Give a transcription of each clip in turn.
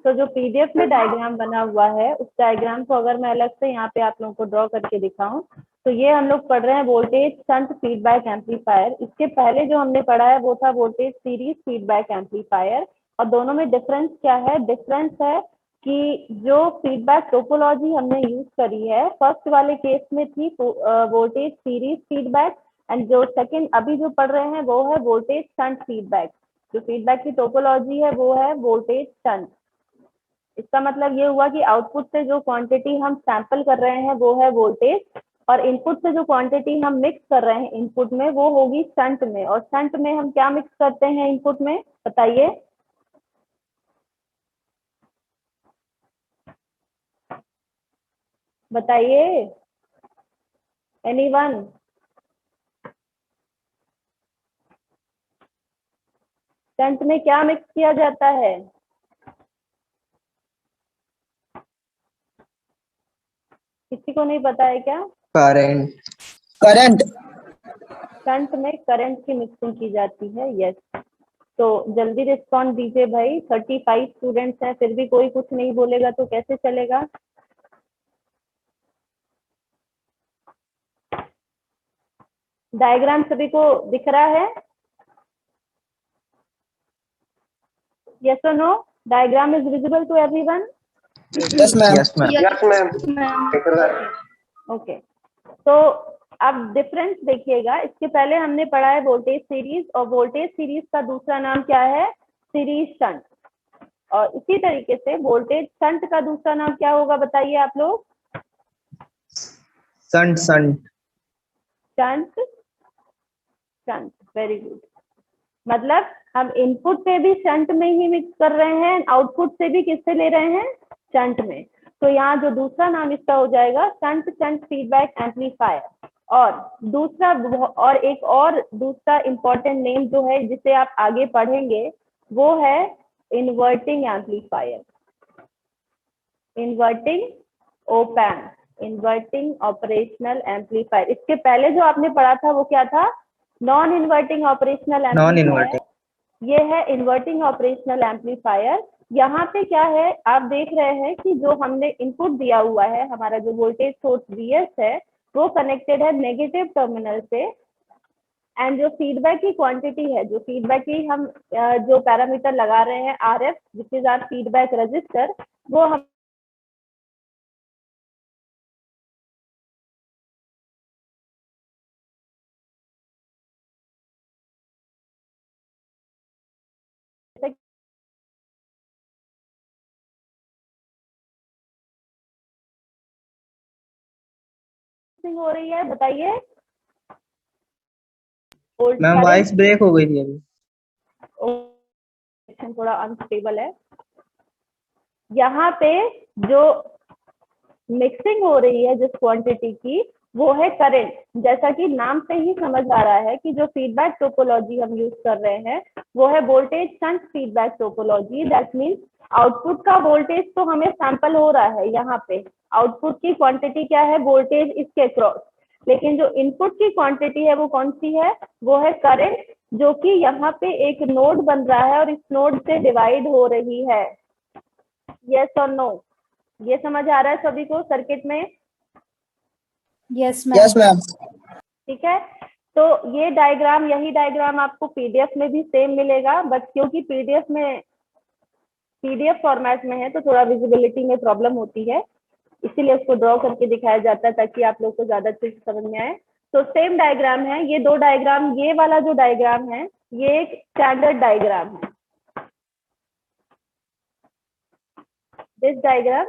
तो जो पीडीएफ में डायग्राम बना हुआ है उस डायग्राम को अगर मैं अलग से यहाँ पे आप लोगों को ड्रॉ करके दिखाऊं, तो ये हम लोग पढ़ रहे हैं वोल्टेज शंट फीडबैक एम्पलीफायर। इसके पहले जो हमने पढ़ा है वो था वोल्टेज सीरीज फीडबैक एम्पलीफायर। और दोनों में डिफरेंस क्या है? डिफरेंस है कि जो फीडबैक टोपोलॉजी हमने यूज करी है फर्स्ट वाले केस में थी वोल्टेज सीरीज फीडबैक, एंड जो सेकंड अभी जो पढ़ रहे हैं वो है वोल्टेज शंट फीडबैक। जो फीडबैक की टोपोलॉजी है वो है वोल्टेज शंट। इसका मतलब ये हुआ कि आउटपुट से जो क्वांटिटी हम सैंपल कर रहे हैं वो है वोल्टेज, और इनपुट से जो क्वांटिटी हम मिक्स कर रहे हैं इनपुट में वो होगी शंट में। और शंट में हम क्या मिक्स करते हैं इनपुट में, बताइए? बताइए, एनीवन? शंट में क्या मिक्स किया जाता है? किसी को नहीं पता है क्या? करंट। करंट। शंट में करंट की मिक्सिंग की जाती है, यस। तो जल्दी रिस्पॉन्ड दीजिए भाई, 35 स्टूडेंट्स हैं फिर भी कोई कुछ नहीं बोलेगा तो कैसे चलेगा? डायग्राम सभी को दिख रहा है? यस और no? Diagram is visible to everyone? Yes ma'am. Yes ma'am. Yes ma'am. Okay, तो अब डिफरेंस देखिएगा। इसके पहले हमने पढ़ा है वोल्टेज सीरीज, और वोल्टेज सीरीज का दूसरा नाम क्या है? Series shunt. और इसी तरीके से वोल्टेज शंट का दूसरा नाम क्या होगा, बताइए आप लोग? Shunt. Shunt. Shunt. Shunt, very good. मतलब हम इनपुट से भी शंट में ही मिक्स कर रहे हैं, आउटपुट से भी किससे ले रहे हैं? शंट में। तो यहाँ जो दूसरा नाम इसका हो जाएगा शंट शंट फीडबैक एम्पलीफायर। और दूसरा और एक और दूसरा इंपॉर्टेंट नेम जो है जिसे आप आगे पढ़ेंगे वो है inverting amplifier, inverting op amp, inverting operational amplifier. इसके पहले जो आपने पढ़ा था वो क्या था? Non inverting operational non amplifier. Inverting. ये है इन्वर्टिंग ऑपरेशनल एम्पलीफायर। यहाँ पे क्या है, आप देख रहे हैं कि जो हमने इनपुट दिया हुआ है, हमारा जो वोल्टेज सोर्स Vs है वो कनेक्टेड है नेगेटिव टर्मिनल से, एंड जो फीडबैक की क्वांटिटी है, जो फीडबैक की हम जो पैरामीटर लगा रहे हैं RF which is our feedback resistor, वो हम हो रही है, बताइए? मैम वॉइस ब्रेक हो गई थी अभी। थोड़ा अनस्टेबल है। यहाँ पे जो मिक्सिंग हो रही है जिस क्वांटिटी की वो है करंट। जैसा कि नाम से ही समझ आ रहा है कि जो फीडबैक टोपोलॉजी हम यूज कर रहे हैं वो है voltage shunt feedback topology. That means output का वोल्टेज तो हमें सैंपल हो रहा है, यहाँ पे आउटपुट की क्वांटिटी क्या है? वोल्टेज इसके क्रॉस। लेकिन जो इनपुट की क्वांटिटी है वो कौन सी है? वो है करंट, जो कि यहाँ पे एक नोड बन रहा है और इस नोड से डिवाइड हो रही है। यस और नो? ये समझ आ रहा है सभी को सर्किट में? Yes yes ma'am. मैम। ठीक है, तो ये डायग्राम, यही डायग्राम आपको पीडीएफ में भी सेम मिलेगा, बट क्योंकि पीडीएफ फॉर्मेट में है तो थोड़ा विजिबिलिटी में प्रॉब्लम होती है, इसीलिए उसको ड्रॉ करके दिखाया जाता है ताकि आप लोग को ज्यादा अच्छे से समझ में आए। तो सेम डायग्राम है ये दो डायग्राम। ये वाला जो डायग्राम है ये एक स्टैंडर्ड डायग्राम है। दिस डायग्राम,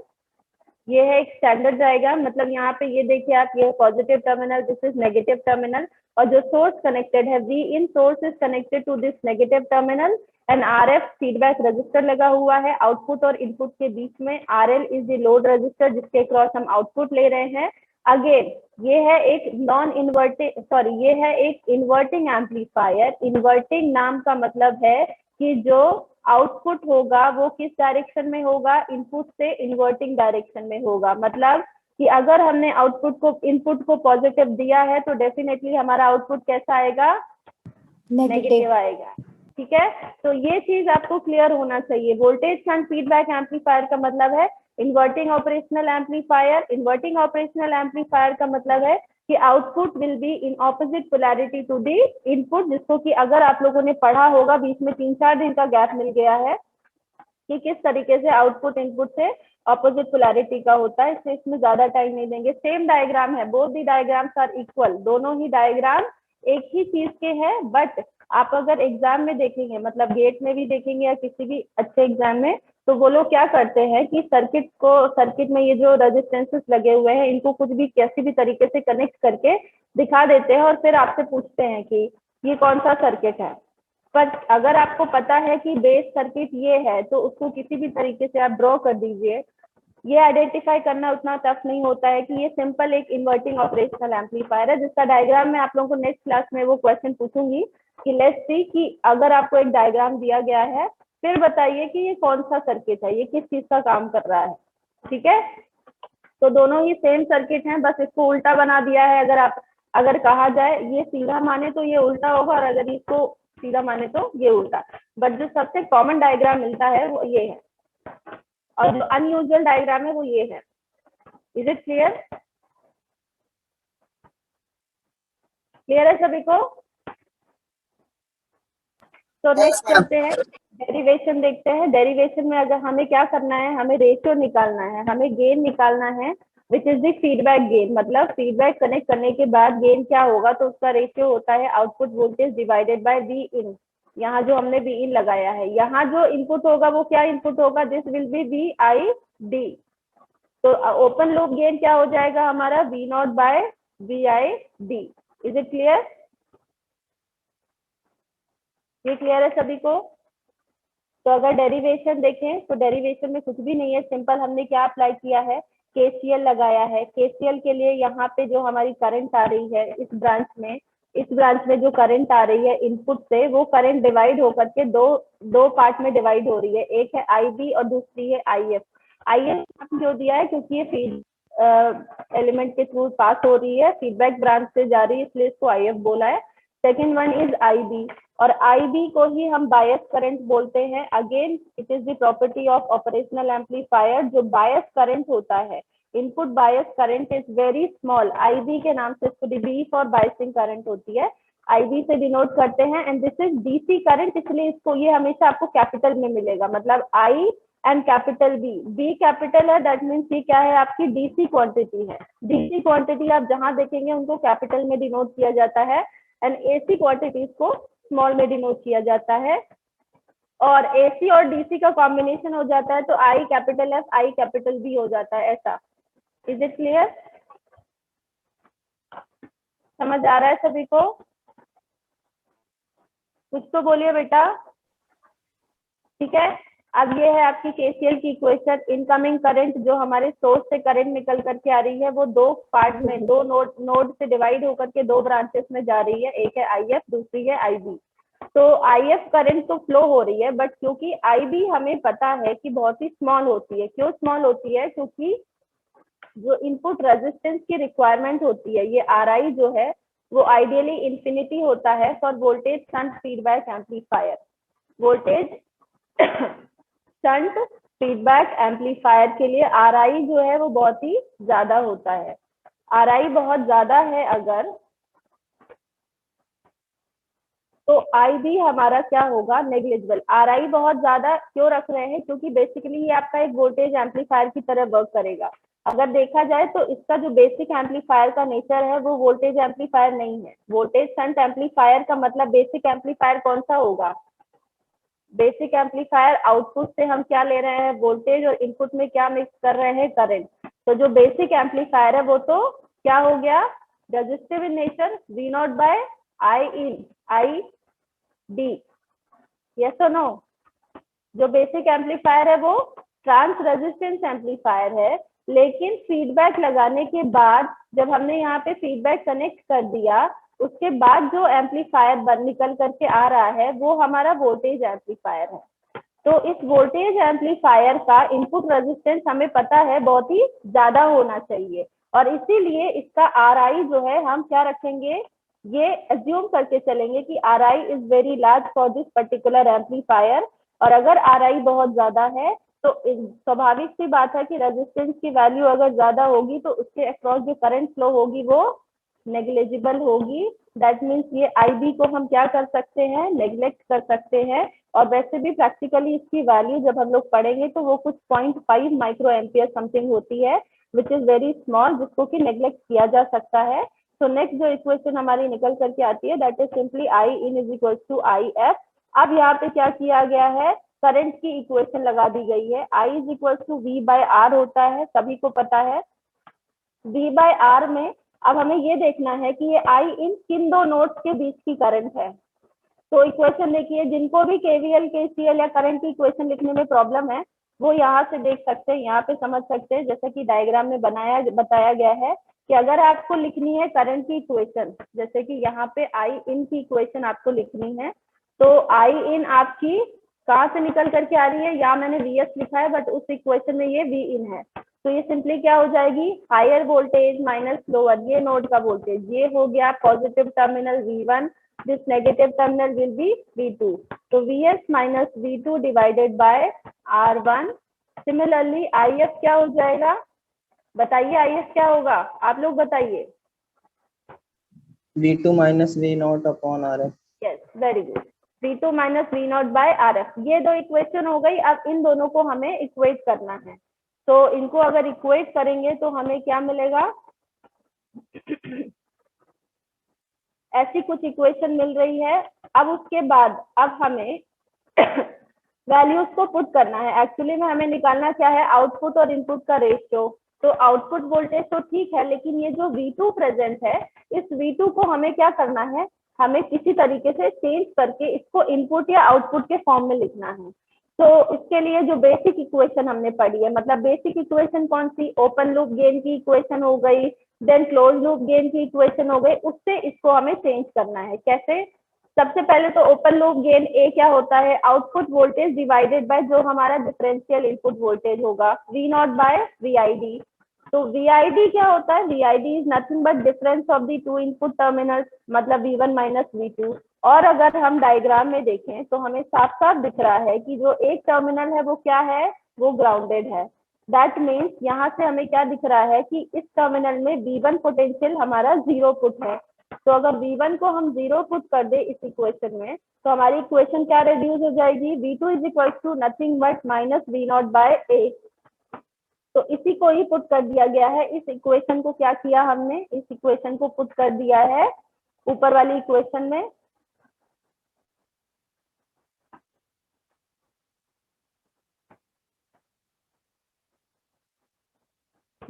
ये है एक स्टैंडर्ड डायग्राम। मतलब यहाँ पे ये देखिए आप, ये positive terminal, this is negative terminal, और जो सोर्स कनेक्टेड है V in source is connected to this negative terminal, and RF feedback resistor लगा हुआ है आउटपुट और इनपुट के बीच में। RL is the load register जिसके क्रॉस हम आउटपुट ले रहे हैं। अगेन ये है एक नॉन इन्वर्टिंग, सॉरी, ये है एक इन्वर्टिंग एम्पलीफायर। इन्वर्टिंग नाम का मतलब है कि जो आउटपुट होगा वो किस डायरेक्शन में होगा? इनपुट से इन्वर्टिंग डायरेक्शन में होगा। मतलब कि अगर हमने आउटपुट को, इनपुट को पॉजिटिव दिया है तो डेफिनेटली हमारा आउटपुट कैसा आएगा? नेगेटिव आएगा। ठीक है, तो ये चीज आपको क्लियर होना चाहिए। वोल्टेज शंट फीडबैक एम्पलीफायर का मतलब है inverting operational amplifier. Inverting operational amplifier का मतलब है कि output will be in opposite polarity to the input, जिसको कि अगर आप लोगों ने पढ़ा होगा, बीच में 3-4 दिन का गैप मिल गया है कि किस तरीके से आउटपुट इनपुट से ऑपोजिट पोलैरिटी का होता है, इसलिए इसमें ज्यादा टाइम नहीं देंगे। सेम डायग्राम है, both the diagrams are equal, दोनों ही डायग्राम एक ही चीज के हैं, बट आप अगर एग्जाम में देखेंगे, मतलब गेट में भी देखेंगे या किसी भी अच्छे एग्जाम में, तो वो लोग क्या करते हैं कि सर्किट में ये जो रेजिस्टेंसेस लगे हुए हैं, इनको कुछ भी कैसी भी तरीके से कनेक्ट करके दिखा देते हैं और फिर आपसे पूछते हैं कि ये कौन सा सर्किट है। पर अगर आपको पता है कि बेस सर्किट ये है, तो उसको किसी भी तरीके से आप ड्रॉ कर दीजिए। ये आइडेंटिफाई करना उतना टफ नहीं होता है कि ये सिंपल एक इन्वर्टिंग ऑपरेशनल एम्पलीफायर है, जिसका डायग्राम मैं आप लोगों को नेक्स्ट क्लास में वो क्वेश्चन पूछूंगी कि लेट्स सी कि अगर आपको एक डायग्राम दिया गया है, फिर बताइए कि ये कौन सा सर्किट है, ये किस चीज का काम कर रहा है। ठीक है, तो दोनों ही सेम सर्किट हैं, बस इसको उल्टा बना दिया है। अगर कहा जाए ये सीधा माने तो ये उल्टा होगा, और अगर इसको सीधा माने तो ये उल्टा, बट जो सबसे कॉमन डायग्राम मिलता है वो ये है, और जो अनयूजुअल डायग्राम है वो ये है। Is it clear? क्लियर है सभी को? तो नेक्स्ट करते हैं, डेरिवेशन देखते हैं। डेरिवेशन में अगर हमें क्या करना है, हमें रेशियो निकालना है, हमें गेन निकालना है, which is the feedback gain. मतलब फीडबैक कनेक्ट करने के बाद गेन क्या होगा, तो उसका रेशियो होता है output voltage divided by V in. यहाँ जो हमने वी इन लगाया है, यहाँ जो इनपुट होगा वो क्या इनपुट होगा, this will be V I D. तो ओपन लूप गेन क्या हो जाएगा हमारा, V naught by V I D. Is it clear? ये क्लियर है सभी को? तो अगर डेरिवेशन देखें तो डेरिवेशन में कुछ भी नहीं है, सिंपल हमने क्या अप्लाई किया है, केसीएल लगाया है। केसीएल के लिए यहाँ पे जो हमारी करंट आ रही है इस ब्रांच में जो करंट आ रही है इनपुट से, वो करंट डिवाइड होकर के दो पार्ट में डिवाइड हो रही है। एक है आईबी और दूसरी है आईएफ। आईएफ जो दिया है क्योंकि ये फीड एलिमेंट के थ्रू पास हो रही है, फीडबैक ब्रांच से जा रही है, इसलिए इसको आईएफ बोला है। सेकेंड वन इज आईबी, और आईबी को ही हम बायस करंट बोलते हैं। Again it is the property of operational amplifier, जो बायस करंट होता है, input bias current is very small, IB के नाम से इसको बी फॉर बायसिंग करंट होती है, आईबी से डिनोट करते हैं। And this is DC current, इसलिए इसको ये हमेशा आपको कैपिटल में मिलेगा, मतलब आई एंड कैपिटल बी कैपिटल है, दैट मीन्स ये क्या है, आपकी डीसी क्वांटिटी है। डीसी क्वांटिटी आप जहां देखेंगे उनको कैपिटल में डिनोट किया जाता है, एंड एसी क्वांटिटीज को स्मॉल में डिनोट किया जाता है। और एसी और डीसी का कॉम्बिनेशन हो जाता है तो I capital F I capital B हो जाता है, ऐसा। Is it clear? समझ आ रहा है सभी को? कुछ तो बोलिए बेटा। ठीक है, अब ये है आपकी केसीएल की इक्वेशन। इनकमिंग करंट जो हमारे सोर्स से करंट निकल करके आ रही है, वो दो पार्ट में, दो नोड से डिवाइड होकर के दो ब्रांचेस में जा रही है, एक है आईएफ, दूसरी है आईबी। तो आईएफ करंट तो फ्लो हो रही है, बट क्योंकि आईबी हमें पता है कि बहुत ही स्मॉल होती है। क्यों स्मॉल होती है? क्योंकि जो इनपुट रेजिस्टेंस की रिक्वायरमेंट होती है, ये आरआई जो है वो आइडियली इंफिनिटी होता है for voltage shunt feedback amplifier. Voltage shunt feedback amplifier के लिए आरआई जो है वो बहुत ही ज्यादा होता है। आरआई बहुत ज्यादा है अगर, तो आई भी हमारा क्या होगा, नेग्लिजिबल। आरआई बहुत ज्यादा क्यों रख रहे हैं? क्योंकि बेसिकली ये आपका एक वोल्टेज एम्पलीफायर की तरह वर्क करेगा। अगर देखा जाए तो इसका जो बेसिक एम्पलीफायर का नेचर है वो वोल्टेज एम्पलीफायर नहीं है। वोल्टेज शंट एम्पलीफायर का मतलब बेसिक एम्पलीफायर कौन सा होगा? बेसिक एम्पलीफायर आउटपुट से हम क्या ले रहे हैं, वोल्टेज, और इनपुट में क्या मिक्स कर रहे हैं, करंट। तो जो बेसिक एम्पलीफायर है वो तो क्या हो गया, resistive in nature, V naught by I in I D. Yes और नो? जो बेसिक एम्पलीफायर है वो ट्रांस रेजिस्टेंस एम्पलीफायर है, लेकिन फीडबैक लगाने के बाद जब हमने यहाँ पे फीडबैक कनेक्ट कर दिया, उसके बाद जो एम्पलीफायर निकल करके आ रहा है वो हमारा वोल्टेज एम्पलीफायर है। तो इस वोल्टेज एम्पलीफायर का इनपुट रेजिस्टेंस हमें पता है बहुत ही ज्यादा होना चाहिए, और इसीलिए इसका आरआई जो है हम क्या रखेंगे, ये एज्यूम करके चलेंगे कि Ri is very large for this particular amplifier, और अगर Ri बहुत ज्यादा है तो स्वाभाविक सी बात है कि रेजिस्टेंस की वैल्यू अगर ज्यादा होगी तो उसके अक्रॉस जो करंट फ्लो होगी वो नेग्लिजिबल होगी। दैट मीन्स ये IB को हम क्या कर सकते हैं, नेग्लेक्ट कर सकते हैं। और वैसे भी प्रैक्टिकली इसकी वैल्यू जब हम लोग पढ़ेंगे तो वो कुछ 0.5 माइक्रो एम्पियर समथिंग होती है, विच इज वेरी स्मॉल, जिसको कि नेग्लेक्ट किया जा सकता है। तो नेक्स्ट जो इक्वेशन हमारी निकल करके आती है that is simply I in is equal to I F. अब यहाँ पे क्या किया गया है, करंट की इक्वेशन लगा दी गई है। I is equal to V by R होता है, सभी को पता है। वी बाय आर में अब हमें ये देखना है कि ये आई इन किन दो नोड्स के बीच की करंट है। तो इक्वेशन देखिए, जिनको भी केवीएल केसीएल या करंट की इक्वेशन लिखने में प्रॉब्लम है वो यहाँ से देख सकते हैं, यहाँ पे समझ सकते हैं। जैसा कि डायग्राम में बताया गया है कि अगर आपको लिखनी है करंट की इक्वेशन, जैसे कि यहाँ पे आई इन की इक्वेशन आपको लिखनी है, तो आई इन आपकी कहाँ से निकल करके आ रही है, यहाँ मैंने वी एस लिखा है बट उस इक्वेशन में ये वी इन है। तो ये सिंपली क्या हो जाएगी, हायर वोल्टेज माइनस लोअर, ये नोड का वोल्टेज, ये हो गया positive terminal V1, this negative terminal will be V2, तो Vs minus V2 divided by R1। Similarly IF क्या हो जाएगा, बताइए IF क्या होगा, आप लोग बताइए। V2 minus V naught upon RF। Yes, very good, V2 minus V naught by RF। ये दो इक्वेशन हो गई। अब इन दोनों को हमें इक्वेट करना है, तो इनको अगर इक्वेट करेंगे तो हमें क्या मिलेगा, ऐसी कुछ इक्वेशन मिल रही है। अब उसके बाद अब हमें वैल्यूज को पुट करना है। एक्चुअली में हमें निकालना क्या है, आउटपुट और इनपुट का रेशियो। तो आउटपुट वोल्टेज तो ठीक है, लेकिन ये जो V2 प्रेजेंट है, इस V2 को हमें क्या करना है, हमें किसी तरीके से चेंज करके इसको इनपुट या आउटपुट के फॉर्म में लिखना है। तो इसके लिए जो बेसिक इक्वेशन हमने पढ़ी है, मतलब बेसिक इक्वेशन कौन सी, ओपन लूप गेन की इक्वेशन हो गई, देन क्लोज लूप गेन की इक्वेशन हो गई, उससे इसको हमें चेंज करना है। कैसे, सबसे पहले तो ओपन लूप गेन ए क्या होता है, आउटपुट वोल्टेज डिवाइडेड बाय जो हमारा डिफरेंशियल इनपुट वोल्टेज होगा, वी नॉट बाय वीआईडी। तो वीआईडी क्या होता है, VID is nothing but difference of the two input terminals, मतलब V1 माइनस V2। और अगर हम डायग्राम में देखें तो हमें साफ साफ दिख रहा है कि जो एक टर्मिनल है वो क्या है, वो ग्राउंडेड है। दैट मीन्स यहाँ से हमें क्या दिख रहा है कि इस टर्मिनल में V1 पोटेंशियल हमारा 0 पुट है। तो अगर V1 को हम 0 पुट कर दे इस इक्वेशन में, तो हमारी इक्वेशन क्या रिड्यूस हो जाएगी, V2 is equal to nothing but minus V naught by A. तो इसी को ही पुट कर दिया गया है। इस इक्वेशन को क्या किया हमने, इस इक्वेशन को पुट कर दिया है ऊपर वाली इक्वेशन में।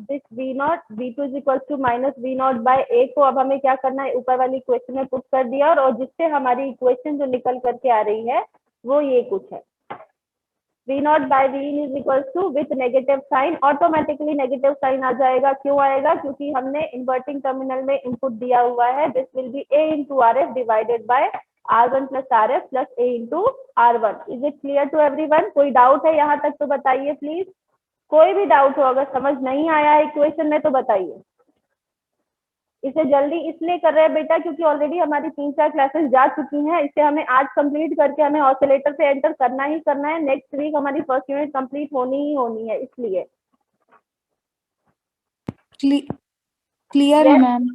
This V naught V2 is equal to minus V naught by A को अब हमें क्या करना है, ऊपर वाली इक्वेशन में पुट कर दिया, और जिससे हमारी इक्वेशन जो निकल करके आ रही है वो ये कुछ है, V naught by V in is equal to with negative sign, automatically negative sign आ जाएगा। क्यों आएगा, क्योंकि हमने इन्वर्टिंग टर्मिनल में इनपुट दिया हुआ है। This will be A into RF divided by R1 plus RF plus A into R1। Is it clear to everyone, कोई डाउट है यहाँ तक तो बताइए प्लीज, कोई भी डाउट हो, अगर समझ नहीं आया है इक्वेशन में तो बताइए। इसे जल्दी इसलिए कर रहे हैं बेटा क्योंकि ऑलरेडी हमारी 3-4 क्लासेस जा चुकी हैं। इसे हमें आज कंप्लीट करके हमें ऑसिलेटर पे एंटर करना ही करना है। नेक्स्ट वीक हमारी फर्स्ट यूनिट कंप्लीट होनी ही होनी है, इसलिए क्लियर है मैम।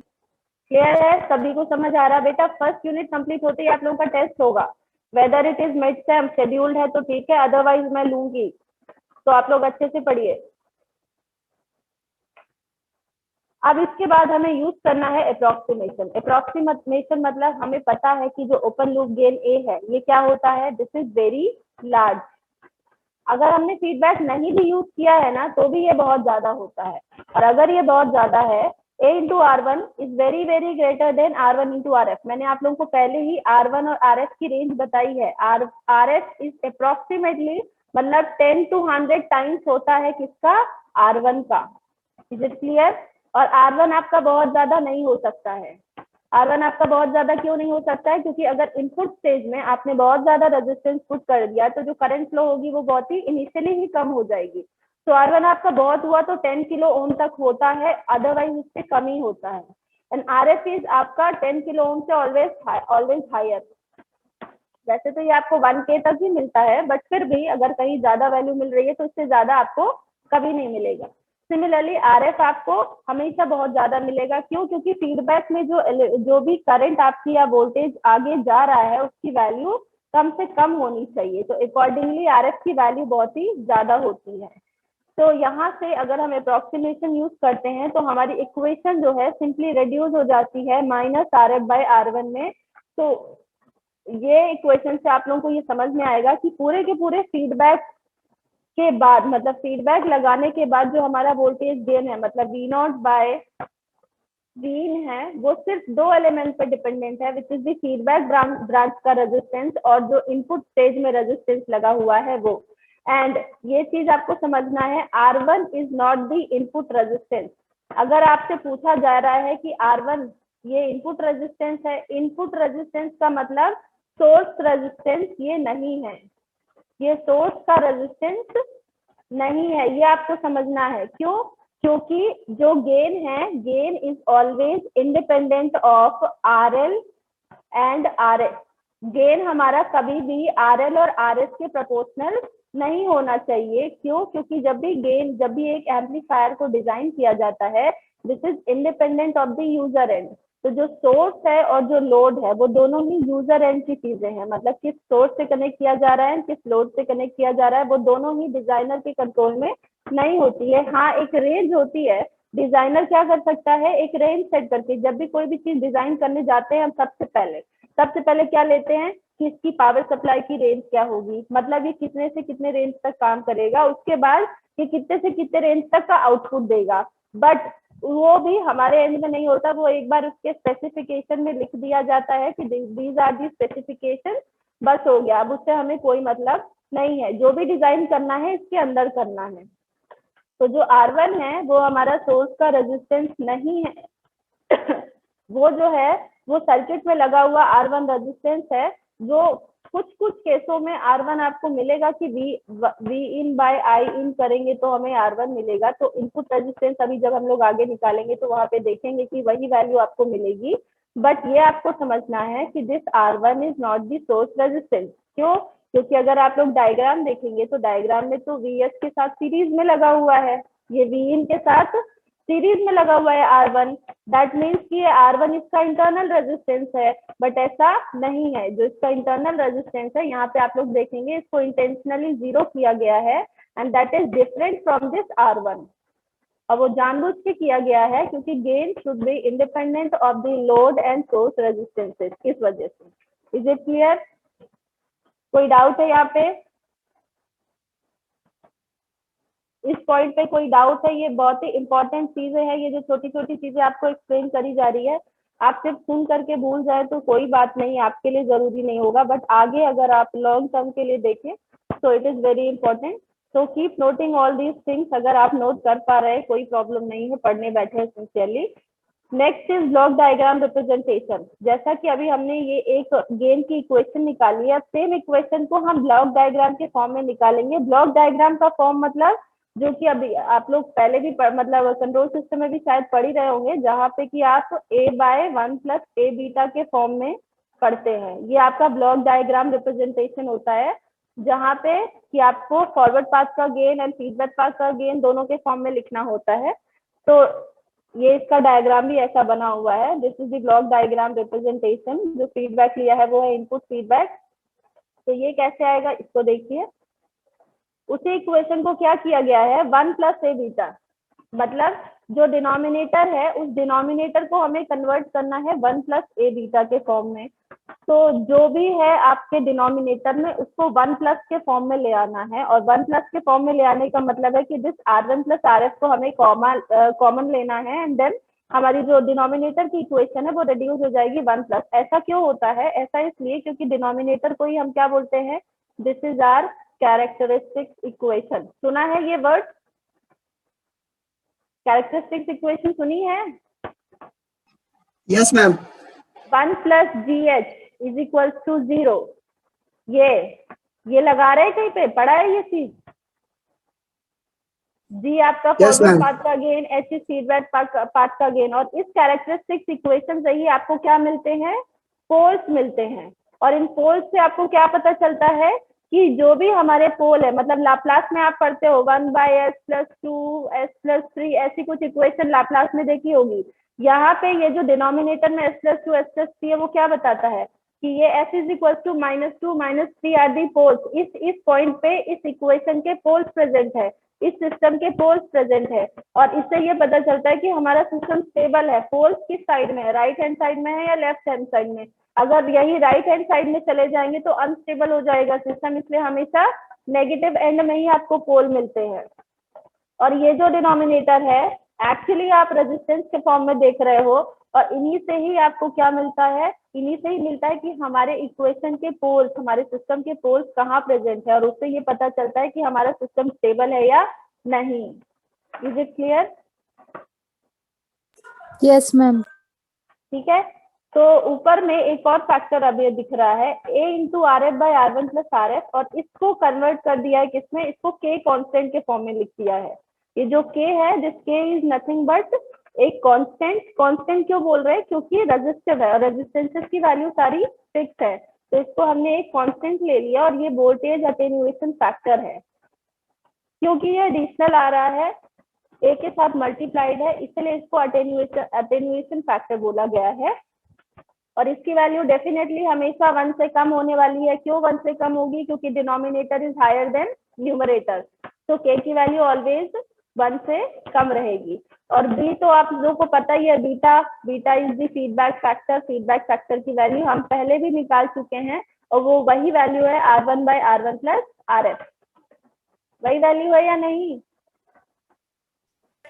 क्लियर है, सभी को समझ आ रहा है बेटा। फर्स्ट यूनिट कंप्लीट होते ही आप लोगों का टेस्ट होगा, whether it is mid sem scheduled है तो ठीक है, अदरवाइज मैं लूंगी। तो आप लोग अच्छे से पढ़िए। अब इसके बाद हमें यूज करना है अप्रोक्सीमेशन। अप्रोक्सीमेशन मतलब हमें पता है कि जो ओपन लूप गेन ए है ये क्या होता है, दिस इज वेरी लार्ज। अगर हमने फीडबैक नहीं भी यूज किया है ना तो भी ये बहुत ज्यादा होता है, और अगर ये बहुत ज्यादा है A into R1 is very very greater than R1 into RF। मैंने आप लोगों को पहले ही R1 और RF की रेंज बताई है। RF इज अप्रोक्सीमेटली मतलब 10 to 100 टाइम्स होता है किसका, R1 का। Is it clear. और R1 आपका बहुत ज्यादा नहीं हो सकता है। R1 आपका बहुत ज्यादा क्यों नहीं हो सकता है, क्योंकि अगर इनपुट स्टेज में आपने बहुत ज्यादा रेजिस्टेंस पुट कर दिया तो जो करंट फ्लो होगी वो बहुत ही इनिशियली ही कम हो जाएगी। तो R1 आपका बहुत हुआ तो 10 किलो ओम तक होता है, अदरवाइज उससे कम ही होता है। एंड RF इज आपका 10 किलो ओम से ऑलवेज हायर। वैसे तो ये आपको 1K तक ही मिलता है, बट फिर भी अगर कहीं ज्यादा वैल्यू मिल रही है तो इससे ज्यादा आपको कभी नहीं मिलेगा। सिमिलरली RF आपको हमेशा बहुत ज्यादा मिलेगा। क्यों? क्योंकि फीडबैक में जो भी करंट आपकी या वोल्टेज आगे जा रहा है उसकी वैल्यू कम से कम होनी चाहिए, तो अकॉर्डिंगली RF की वैल्यू बहुत ही ज्यादा होती है। तो यहाँ से अगर हम अप्रोक्सीमेशन यूज करते हैं तो हमारी इक्वेशन जो है सिंपली रिड्यूस हो जाती है -RF/R1 में। तो ये इक्वेशन से आप लोगों को ये समझ में आएगा कि पूरे के पूरे फीडबैक के बाद, मतलब फीडबैक लगाने के बाद जो हमारा वोल्टेज गेन है, मतलब V0/Vin है, वो सिर्फ दो एलिमेंट पर डिपेंडेंट है, which is the feedback branch का रेजिस्टेंस और जो इनपुट स्टेज में रेजिस्टेंस लगा हुआ है वो। एंड ये चीज आपको समझना है, R1 is not the input resistance. अगर आपसे पूछा जा रहा है कि R1 ये इनपुट रेजिस्टेंस है, इनपुट रेजिस्टेंस का मतलब सोर्स रेजिस्टेंस ये नहीं है, ये सोर्स का रेजिस्टेंस नहीं है, ये आपको समझना है। क्यों? क्योंकि जो गेन है, gain is always independent of RL and RS। Gain हमारा कभी भी RL और RS के प्रोपोर्शनल नहीं होना चाहिए। क्यों? क्योंकि जब भी एक एम्पलीफायर को डिजाइन किया जाता है, this is independent of the user and. तो जो सोर्स है और जो लोड है वो दोनों ही यूजर एंड की चीजें हैं, मतलब किस सोर्स से कनेक्ट किया जा रहा है, किस लोड से कनेक्ट किया जा रहा है, वो दोनों ही डिजाइनर के कंट्रोल में नहीं होती है। हाँ, एक रेंज होती है। डिजाइनर क्या कर सकता है, एक रेंज सेट करके जब भी कोई भी चीज डिजाइन करने जाते हैं हम सबसे पहले क्या लेते हैं कि इसकी पावर सप्लाई की रेंज क्या होगी, मतलब ये कितने से कितने रेंज तक काम करेगा, उसके बाद ये कितने से कितने रेंज तक का आउटपुट देगा। बट वो भी हमारे एंड में नहीं होता, वो एक बार उसके स्पेसिफिकेशन में लिख दिया जाता है कि दीज आर दी स्पेसिफिकेशन, बस हो गया, अब उससे हमें कोई मतलब नहीं है। जो भी डिजाइन करना है इसके अंदर करना है। तो जो R1 है वो हमारा सोर्स का रेजिस्टेंस नहीं है वो जो है वो सर्किट में लगा हुआ R1 रेजिस्टेंस है, जो कुछ केसों में R1 आपको मिलेगा कि Vin/Iin करेंगे तो हमें R1 मिलेगा। तो इनपुट रेजिस्टेंस अभी जब हम लोग आगे निकालेंगे तो वहां पे देखेंगे कि वही वैल्यू आपको मिलेगी। बट ये आपको समझना है कि this R1 is not the source resistance. क्यों? क्योंकि अगर आप लोग डायग्राम देखेंगे तो डायग्राम में तो Vs के साथ सीरीज में लगा हुआ है, ये Vin के साथ सीरीज में लगा हुआ है R1। दैट मीन्स कि ये R1 इसका इंटरनल रेजिस्टेंस है, बट ऐसा नहीं है। जो इसका इंटरनल रेजिस्टेंस है, यहाँ पे आप लोग देखेंगे इसको इंटेंशनली 0 किया गया है, and that is different from this R1। और वो जानबूझ के किया गया है क्योंकि gain should be independent of the load and source resistances, इस वजह से। Is it clear? कोई डाउट है यहाँ पे? इस पॉइंट पे कोई डाउट है? ये बहुत ही इंपॉर्टेंट चीजें हैं, ये जो छोटी छोटी चीजें आपको एक्सप्लेन करी जा रही है, आप सिर्फ सुन करके भूल जाए तो कोई बात नहीं, आपके लिए जरूरी नहीं होगा, बट आगे अगर आप लॉन्ग टर्म के लिए देखें तो इट इज वेरी इंपॉर्टेंट। तो keep noting all these things. अगर आप नोट कर पा रहे हैं कोई प्रॉब्लम नहीं है, पढ़ने बैठे हैं sincerely. Next is block diagram representation. जैसा कि अभी हमने ये एक गेन की इक्वेशन निकाली है, सेम इक्वेशन को हम ब्लॉक डायग्राम के फॉर्म में निकालेंगे। ब्लॉक डायग्राम का फॉर्म मतलब जो कि अभी आप लोग पहले भी मतलब कंट्रोल सिस्टम में भी शायद पढ़ ही रहे होंगे, जहाँ पे कि आप A/1 + A बीटा के फॉर्म में पढ़ते हैं। ये आपका ब्लॉक डायग्राम रिप्रेजेंटेशन होता है, जहाँ पे कि आपको फॉरवर्ड पाथ का गेन एंड फीडबैक पाथ का गेन दोनों के फॉर्म में लिखना होता है। तो ये इसका डायग्राम भी ऐसा बना हुआ है। This is the block diagram representation. जो फीडबैक लिया है वो है इनपुट फीडबैक। तो ये कैसे आएगा इसको देखिए। उसी इक्वेशन को क्या किया गया है, 1 + A बीटा, मतलब जो डिनोमिनेटर है उस डिनोमिनेटर को हमें कन्वर्ट करना है 1 + A बीटा के फॉर्म में। तो जो भी है आपके डिनोमिनेटर में उसको 1 प्लस के फॉर्म में ले आना है, और 1 प्लस के फॉर्म में ले आने का मतलब है कि दिस R1 + RF को हमें कॉमन लेना है, एंड देन हमारी जो डिनोमिनेटर की इक्वेशन है वो रिड्यूस हो जाएगी 1+। ऐसा क्यों होता है? ऐसा इसलिए क्योंकि डिनोमिनेटर को ही हम क्या बोलते हैं, this is our characteristic equation. सुना है ये वर्ड कैरेक्टरिस्टिक इक्वेशन, सुनी है? Yes ma'am. 1 + GH = 0। ये लगा रहे कहीं पे, पढ़ा है ये चीज? जी आपका Yes, फॉरवर्ड ma'am. पाथ का gain, H is feedback path का गेन, और इस कैरेक्टरिस्टिक्स इक्वेशन से ही आपको क्या मिलते हैं, पोल्स मिलते हैं। और इन पोल्स से आपको क्या पता चलता है कि जो भी हमारे पोल है, मतलब लाप्लास में आप पढ़ते हो 1/s+2 s+3 ऐसी कुछ इक्वेशन लाप्लास में देखी होगी। यहाँ पे ये जो डिनोमिनेटर में s+2 s+3 है वो क्या बताता है कि ये s is equal to -2 -3 are the poles. इस पॉइंट पे इस इक्वेशन के पोल्स प्रेजेंट है, इस सिस्टम के पोल्स प्रेजेंट है, और इससे ये पता चलता है कि हमारा सिस्टम स्टेबल है। पोल्स किस साइड में है, राइट हैंड साइड में है या लेफ्ट हैंड साइड में। अगर यही राइट हैंड साइड में चले जाएंगे तो अनस्टेबल हो जाएगा सिस्टम, इसलिए हमेशा नेगेटिव एंड में ही आपको पोल मिलते हैं। और ये जो डिनोमिनेटर है एक्चुअली आप रेजिस्टेंस के फॉर्म में देख रहे हो, और इन्हीं से ही आपको क्या मिलता है, इन्हीं से ही मिलता है कि हमारे इक्वेशन के पोल्स, हमारे सिस्टम के पोल्स कहाँ प्रेजेंट है, और उससे ये पता चलता है कि हमारा सिस्टम स्टेबल है या नहीं। Is it clear? Yes, ma'am. ठीक है, तो ऊपर में एक और फैक्टर अभी दिख रहा है a into R F by R1 plus RF, और इसको कन्वर्ट कर दिया है किसमें, इसको k कांस्टेंट के फॉर्म में लिख दिया है। ये जो k है, this k is nothing but एक कांस्टेंट। कांस्टेंट क्यों बोल रहे हैं, क्योंकि रेजिस्टिव है और रेजिस्टेंसेस की वैल्यू सारी फिक्स है, तो इसको हमने एक कांस्टेंट ले लिया, और ये वोल्टेज अटेन्युएशन फैक्टर है। क्योंकि ये एडिशनल आ रहा है, a के साथ मल्टीप्लाइड है, इसलिए इसको अटेन्युएशन फैक्टर बोला गया है। और इसकी वैल्यू डेफिनेटली हमेशा 1 से कम होने वाली है। क्यों 1 से कम होगी, क्योंकि denominator is higher than numerator, तो k की वैल्यू ऑलवेज 1 से कम रहेगी। और b तो आप लोगों को पता ही है, beta is the feedback factor. Feedback factor की वैल्यू हम पहले भी निकाल चुके हैं, और वो वही वैल्यू है R1/R1 प्लस RF। वही वैल्यू है या नहीं?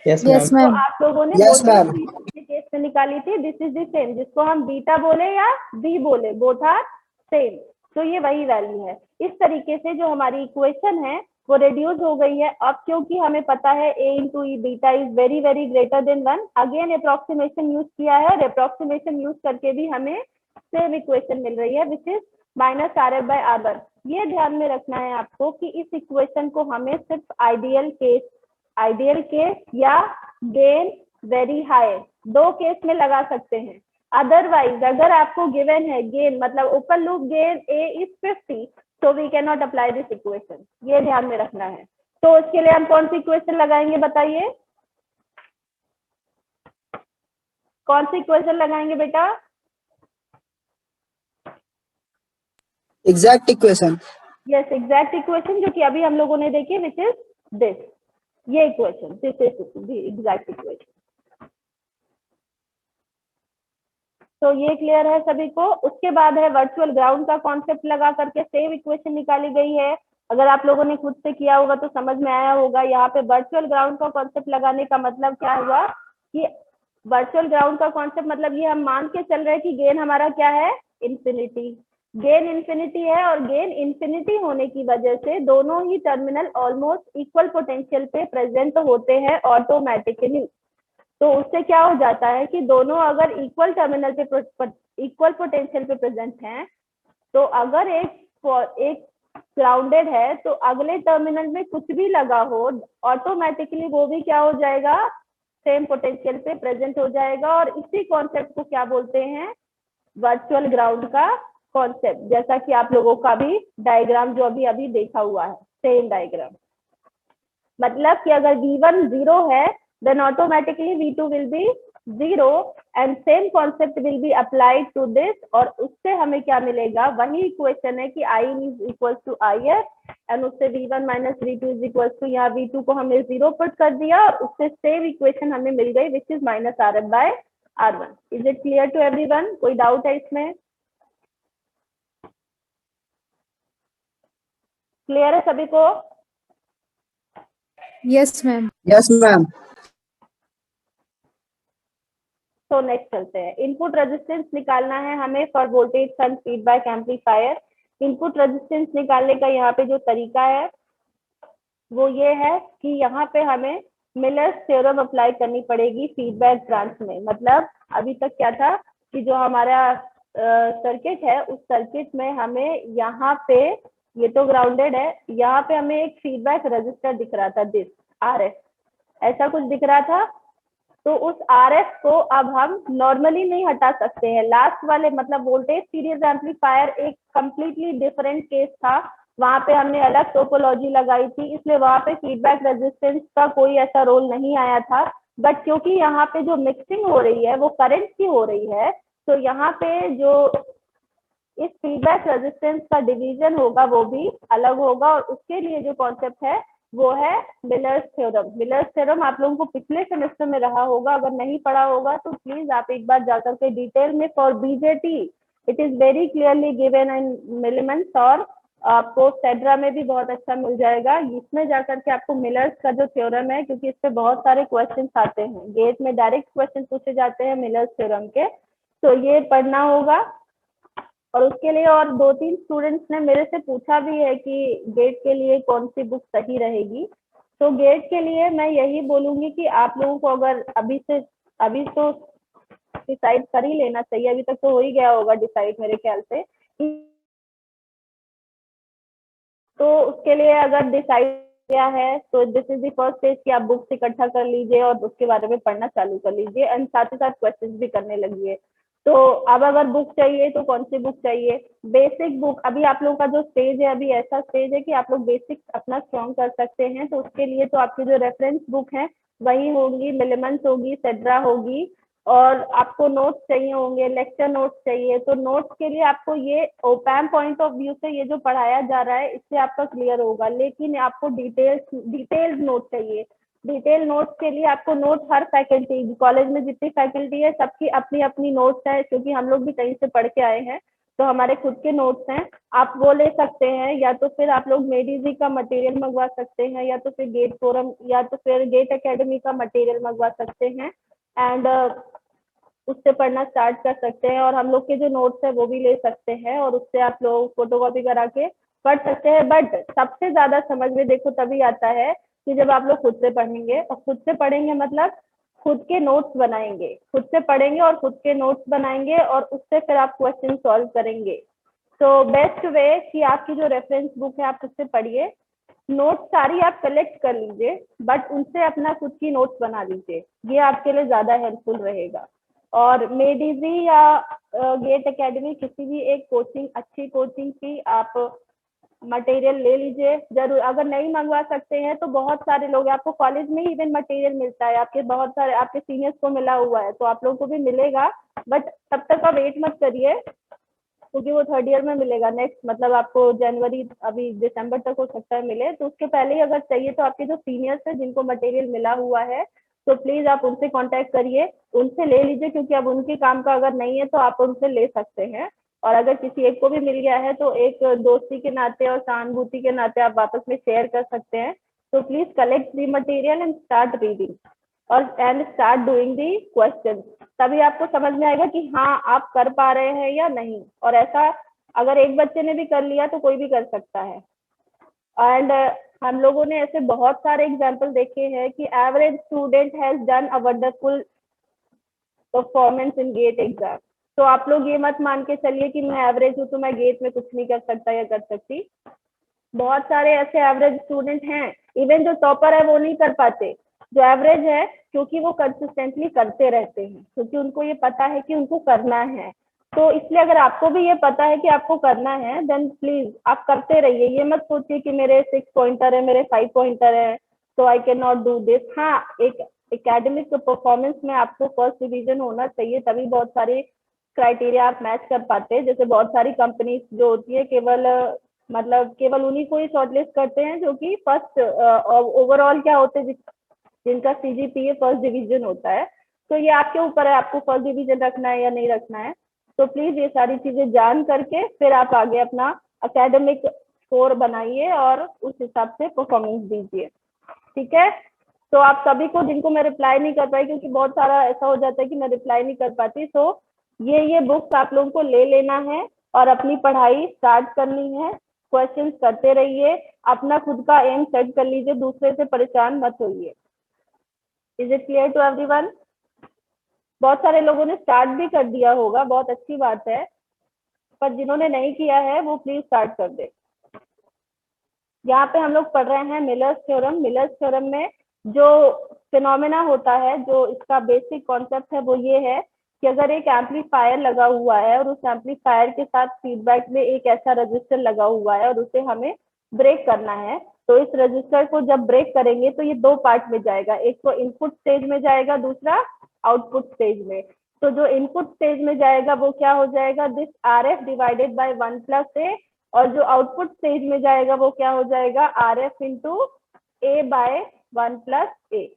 Yes, Yes, ma'am. तो ma'am. आप लोगों ने Yes, ma'am. वोल्टेज केस में निकाली थी, दिस इज द सेम, जिसको हम बीटा बोले या बी बोले, बोथ आर सेम। तो ये वही वैल्यू है। इस तरीके से जो हमारी इक्वेशन है वो रिड्यूस हो गई है। अब क्योंकि हमें पता है a into E beta is very very greater than 1, again approximation use किया है, और अप्रोक्सीमेशन यूज करके भी हमें सेम इक्वेशन मिल रही है, विच इज -RF/R1। ये ध्यान में रखना है आपको कि इस इक्वेशन को हमें सिर्फ आइडियल केस या गेन वेरी हाई, दो केस में लगा सकते हैं। अदरवाइज अगर आपको गिवन है गेन, मतलब open loop gain a is 50, so we cannot apply this equation, ये ध्यान में रखना है। तो इसके लिए हम कौन सी इक्वेशन लगाएंगे बताइए, कौन सी इक्वेशन लगाएंगे बेटा? Exact equation. Yes, exact equation, जो कि अभी हम लोगों ने देखी, विच इज दिस, ये equation, this is exact equation. तो ये क्लियर है सभी को। उसके बाद है वर्चुअल ग्राउंड का कॉन्सेप्ट लगा करके सेम इक्वेशन निकाली गई है। अगर आप लोगों ने खुद से किया होगा तो समझ में आया होगा। यहाँ पे वर्चुअल ग्राउंड का कॉन्सेप्ट लगाने का मतलब क्या हुआ कि वर्चुअल ग्राउंड का कॉन्सेप्ट मतलब ये हम मान के चल रहे हैं कि गेन हमारा क्या है, इन्फिनिटी। गेन इन्फिनिटी है, और गेन इन्फिनिटी होने की वजह से दोनों ही टर्मिनल ऑलमोस्ट इक्वल पोटेंशियल पे प्रेजेंट होते हैं ऑटोमेटिकली। तो उससे क्या हो जाता है कि दोनों अगर इक्वल टर्मिनल पे इक्वल पोटेंशियल पे प्रेजेंट हैं, तो अगर एक ग्राउंडेड है तो अगले टर्मिनल में कुछ भी लगा हो, ऑटोमेटिकली वो भी क्या हो जाएगा, सेम पोटेंशियल पे प्रेजेंट हो जाएगा। और इसी कॉन्सेप्ट को क्या बोलते हैं, वर्चुअल ग्राउंड का कॉन्सेप्ट। जैसा कि आप लोगों का भी डायग्राम जो अभी अभी देखा हुआ है, सेम डायग्राम। मतलब कि अगर V1 0 है, then automatically V2 will be 0, and same concept will be applied to this। और उससे हमें क्या मिलेगा, वही इक्वेशन है कि I is equals to IF, and उससे V1 minus V2 is equals to, यहाँ V2 को हमने 0 पुट कर दिया, और उससे सेम इक्वेशन हमें मिल गई, which is -RF/R1। Is it clear to everyone? कोई डाउट है इसमें? क्लियर है सभी को? Yes, ma'am. Yes, ma'am. तो नेक्स्ट चलते हैं। इनपुट रेजिस्टेंस निकालना है हमें for voltage shunt feedback amplifier. Input resistance निकालने का यहाँ पे जो तरीका है वो ये है कि यहाँ पे हमें मिलर्स थ्योरम अप्लाई करनी पड़ेगी फीडबैक ब्रांच में। मतलब अभी तक क्या था कि जो हमारा सर्किट है, उस सर्किट में हमें यहाँ पे, ये तो ग्राउंडेड है, यहाँ पे हमें एक फीडबैक रजिस्टर दिख रहा था, दिस RF। ऐसा कुछ दिख रहा था। तो उस RF को अब हम नॉर्मली नहीं हटा सकते हैं। लास्ट वाले मतलब वोल्टेज सीरीज एम्पलीफायर एक कंप्लीटली डिफरेंट केस था, वहां पे हमने अलग टोपोलॉजी लगाई थी, इसलिए वहां पे फीडबैक रेजिस्टेंस का कोई ऐसा रोल नहीं आया था। बट क्योंकि यहाँ पे जो मिक्सिंग हो रही है वो करंट की हो रही है, तो यहाँ पे जो इस फीडबैक रेजिस्टेंस का डिवीजन होगा वो भी अलग होगा, और उसके लिए जो कॉन्सेप्ट है वो है मिलर्स थ्योरम। मिलर्स थ्योरम आप लोगों को पिछले सेमेस्टर में रहा होगा, अगर नहीं पढ़ा होगा तो प्लीज आप एक बार जाकर के डिटेल में, for BJT it is very clearly given in Millman's, और आपको सेड्रा में भी बहुत अच्छा मिल जाएगा। इसमें जाकर के आपको मिलर्स का जो थ्योरम है, क्योंकि इस पे बहुत सारे क्वेश्चन आते हैं, गेट में डायरेक्ट क्वेश्चन पूछे जाते हैं मिलर्स थ्योरम के, तो ये पढ़ना होगा। और उसके लिए और 2-3 स्टूडेंट्स ने मेरे से पूछा भी है कि गेट के लिए कौन सी बुक सही रहेगी। तो गेट के लिए मैं यही बोलूंगी कि आप लोगों को अगर अभी तो डिसाइड कर ही लेना चाहिए, अभी तक तो हो ही गया होगा डिसाइड मेरे ख्याल से। तो उसके लिए अगर डिसाइड किया है तो this is the first stage कि आप बुक्स इकट्ठा कर लीजिए और उसके बारे में पढ़ना चालू कर लीजिए, एंड साथ ही साथ क्वेश्चंस भी करने लगिए। तो अब अगर बुक चाहिए तो कौन सी बुक चाहिए? बेसिक बुक, अभी आप लोगों का जो स्टेज है अभी ऐसा स्टेज है कि आप लोग बेसिक अपना स्ट्रॉन्ग कर सकते हैं। तो उसके लिए तो आपकी जो रेफरेंस बुक है वही होगी, मिलिमेंट्स होगी, सेड्रा होगी, और आपको नोट्स चाहिए होंगे, लेक्चर नोट्स चाहिए। तो नोट्स के लिए आपको ये ओपैम पॉइंट ऑफ व्यू से ये जो पढ़ाया जा रहा है इससे आपका क्लियर होगा, लेकिन आपको डिटेल्ड नोट चाहिए। डिटेल नोट्स के लिए आपको नोट हर फैकल्टी, कॉलेज में जितनी फैकल्टी है सबकी अपनी अपनी नोट्स है, क्योंकि हम लोग भी कहीं से पढ़ के आए हैं तो हमारे खुद के नोट्स हैं, आप वो ले सकते हैं, या तो फिर आप लोग मेडिजी का मटेरियल मंगवा सकते हैं, या तो फिर गेट फोरम या तो फिर गेट एकेडमी का मटेरियल मंगवा सकते हैं, एंड उससे पढ़ना स्टार्ट कर सकते हैं। और हम लोग के जो नोट्स है वो भी ले सकते हैं, और उससे आप लोग फोटोकॉपी करा के पढ़ सकते हैं। बट सबसे ज्यादा समझ में देखो तभी आता है कि जब आप लोग खुद से पढ़ेंगे, और खुद से पढ़ेंगे मतलब खुद के नोट्स बनाएंगे, खुद से पढ़ेंगे और खुद के नोट्स बनाएंगे, और उससे फिर आप क्वेश्चन सॉल्व करेंगे। तो बेस्ट वे कि आपकी जो रेफरेंस बुक है आप उससे पढ़िए, नोट्स सारी आप कलेक्ट कर लीजिए, बट उनसे अपना खुद की नोट्स बना लीजिए, ये आपके लिए ज्यादा हेल्पफुल रहेगा। और मेडिजी या गेट एकेडमी किसी भी एक कोचिंग, अच्छी कोचिंग की आप मटेरियल ले लीजिए जरूर। अगर नहीं मंगवा सकते हैं तो बहुत सारे लोग, आपको कॉलेज में ही इवन मटेरियल मिलता है, आपके बहुत सारे आपके सीनियर्स को मिला हुआ है तो आप लोगों को भी मिलेगा, बट तब तक आप वेट मत करिए क्योंकि वो 3rd ईयर में मिलेगा। नेक्स्ट मतलब आपको जनवरी, अभी दिसंबर तक हो सकता है मिले, तो उसके पहले ही अगर चाहिए तो आपके जो सीनियर्स है जिनको मटेरियल मिला हुआ है तो प्लीज आप उनसे कांटेक्ट करिए, उनसे ले लीजिए, क्योंकि अब उनके काम का अगर नहीं है तो आप उनसे ले सकते हैं। और अगर किसी एक को भी मिल गया है तो एक दोस्ती के नाते और सहानुभूति के नाते आप वापस में शेयर कर सकते हैं। तो please collect the material and start reading और and start doing the question, तभी आपको समझ में आएगा कि हाँ आप कर पा रहे हैं या नहीं। और ऐसा अगर एक बच्चे ने भी कर लिया तो कोई भी कर सकता है। एंड हम लोगों ने ऐसे बहुत सारे एग्जाम्पल देखे हैं कि average student has done a wonderful performance in GATE exam. तो आप लोग ये मत मान के चलिए कि मैं एवरेज हूँ तो मैं गेट में कुछ नहीं कर सकता या कर सकती। बहुत सारे ऐसे एवरेज स्टूडेंट हैं, इवन जो टॉपर है वो नहीं कर पाते, जो एवरेज है क्योंकि वो कंसिस्टेंटली करते रहते हैं, क्योंकि उनको ये पता है कि उनको करना है। तो इसलिए अगर आपको भी ये पता है कि आपको करना है देन प्लीज आप करते रहिए। ये मत सोचिए कि मेरे 6 पॉइंटर है, मेरे 5 पॉइंटर है तो I can not do this. हाँ, एक एकेडमिक परफॉर्मेंस में आपको फर्स्ट डिवीजन होना चाहिए, तभी बहुत सारे क्राइटेरिया आप मैच कर पाते हैं। जैसे बहुत सारी कंपनीज जो होती है केवल उन्हीं को ही शॉर्टलिस्ट करते हैं जो कि फर्स्ट ओवरऑल क्या होते हैं, जिनका CGPA फर्स्ट डिवीजन होता है। तो ये आपके ऊपर है, आपको फर्स्ट डिवीजन रखना है या नहीं रखना है। तो प्लीज ये सारी चीजें जान करके फिर आप आगे अपना एकेडमिक स्कोर बनाइए और उस हिसाब से परफॉर्मेंस दीजिए, ठीक है। तो आप सभी को जिनको मैं रिप्लाई नहीं कर पाई, क्योंकि बहुत सारा ऐसा हो जाता है कि मैं रिप्लाई नहीं कर पाती, तो ये बुक्स आप लोगों को ले लेना है और अपनी पढ़ाई स्टार्ट करनी है। क्वेश्चंस करते रहिए, अपना खुद का एम सेट कर लीजिए, दूसरे से परेशान मत होइए। Is it clear to everyone? बहुत सारे लोगों ने स्टार्ट भी कर दिया होगा, बहुत अच्छी बात है, पर जिन्होंने नहीं किया है वो प्लीज स्टार्ट कर दे। यहाँ पे हम लोग पढ़ रहे हैं मिलर्स थ्योरम। मिलर्स थ्योरम में जो फिनोमेना होता है, जो इसका बेसिक कॉन्सेप्ट है वो ये है कि अगर एक एम्पलीफायर लगा हुआ है और उस एम्पलीफायर के साथ फीडबैक में एक ऐसा रजिस्टर लगा हुआ है और उसे हमें ब्रेक करना है, तो इस रजिस्टर को जब ब्रेक करेंगे तो ये दो पार्ट में जाएगा, एक तो इनपुट स्टेज में जाएगा, दूसरा आउटपुट स्टेज में। तो जो इनपुट स्टेज में जाएगा वो क्या हो जाएगा, this R F divided by 1+a, और जो आउटपुट स्टेज में जाएगा वो क्या हो जाएगा, आर एफ इंटू ए बाय 1+a।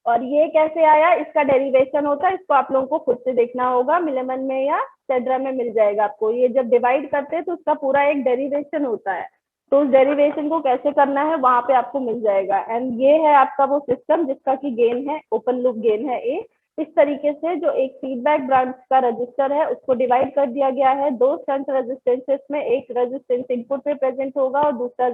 और ये कैसे आया, इसका डेरिवेशन होता है, इसको आप लोगों को खुद से देखना होगा, मिलेमन में या सेड्रा में मिल जाएगा आपको। ये जब डिवाइड करते हैं तो उसका पूरा एक डेरिवेशन होता है, तो उस डेरिवेशन को कैसे करना है वहां पे आपको मिल जाएगा। एंड ये है आपका वो सिस्टम जिसका की गेन है, ओपन लूप गेन है ए। इस तरीके से जो एक फीडबैक ब्रांच का रजिस्टर है उसको डिवाइड कर दिया गया है दो शंट रेजिस्टेंसेस में, एक रेजिस्टेंस इनपुट में प्रेजेंट होगा और दूसरा